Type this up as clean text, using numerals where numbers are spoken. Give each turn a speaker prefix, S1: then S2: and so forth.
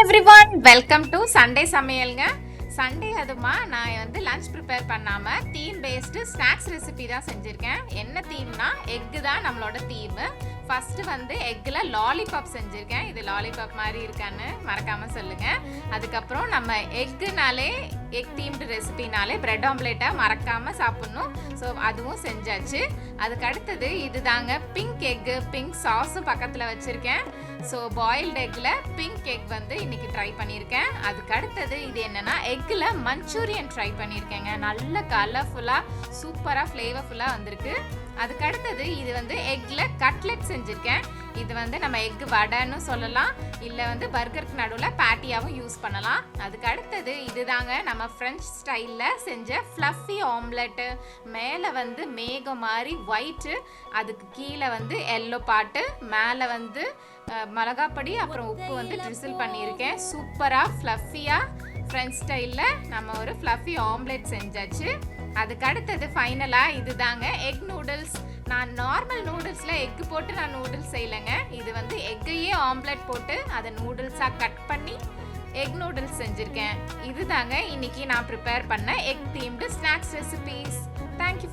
S1: Everyone, welcome to Sunday சமையல்ங்க. Sunday அதுமா நான் வந்து லஞ்ச் ப்ரிப்பேர் பண்ணாமல் தீம் பேஸ்டு ஸ்நாக்ஸ் ரெசிபி தான் செஞ்சுருக்கேன். என்ன தீம்னா எக்கு தான் நம்மளோட தீமு. ஃபஸ்ட்டு வந்து எக்கில் லாலிபாப் செஞ்சுருக்கேன். இது லாலிபாப் மாதிரி இருக்கான்னு மறக்காமல் சொல்லுங்கள். அதுக்கப்புறம் நம்ம எக்குனாலே எக் தீம்டு ரெசிபினாலே பிரெட் ஆம்லேட்டாக மறக்காமல் சாப்பிட்ணும். ஸோ அதுவும் செஞ்சாச்சு. அதுக்கு அடுத்தது இது தாங்க பிங்க் எக்கு. பிங்க் சாஸும் பக்கத்தில் வச்சுருக்கேன். ஸோ பாயில்டு எக்கில் பிங்க் எக் வந்து இன்றைக்கி ட்ரை பண்ணியிருக்கேன். அதுக்கு அடுத்தது இது என்னென்னா எக்கில் மஞ்சூரியன் ட்ரை பண்ணியிருக்கேங்க. நல்ல கலர்ஃபுல்லாக சூப்பராக ஃப்ளேவர்ஃபுல்லாக வந்திருக்கு. அதுக்கு அடுத்தது இது வந்து எக்கில் கட்லெட் செஞ்சுருக்கேன். இது வந்து நம்ம எக்கு வடைன்னு சொல்லலாம், இல்லை வந்து பர்கருக்கு நடுவில் பேட்டியாகவும் யூஸ் பண்ணலாம். அதுக்கு அடுத்தது இது தாங்க நம்ம ஃப்ரெஞ்ச் ஸ்டைலில் செஞ்ச ஃப்ளஃபி ஆம்லெட்டு. மேலே வந்து மேகம் மாதிரி ஒயிட்டு, அதுக்கு கீழே வந்து எல்லோ பாட்டு, மேலே வந்து மிளகாப்பொடி அப்புறம் உப்பு வந்து ட்ரிசில் பண்ணியிருக்கேன். சூப்பராக ஃப்ளஃபியாக ஃப்ரெஞ்ச் ஸ்டைலில் நம்ம ஒரு ஃப்ளஃபி ஆம்லெட் செஞ்சாச்சு. அதுக்கு அடுத்தது ஃபைனலாக இது தாங்க எக் நூடுல்ஸ். நான் நார்மல் நூடுல்ஸில் எக்கு போட்டு நான் நூடுல்ஸ் செய்யலைங்க. இது வந்து எக்கையே ஆம்லெட் போட்டு அதை நூடுல்ஸாக கட் பண்ணி எக் நூடுல்ஸ் செஞ்சுருக்கேன். இது தாங்க இன்றைக்கி நான் ப்ரிப்பேர் பண்ண egg themed snacks recipes. Thank you.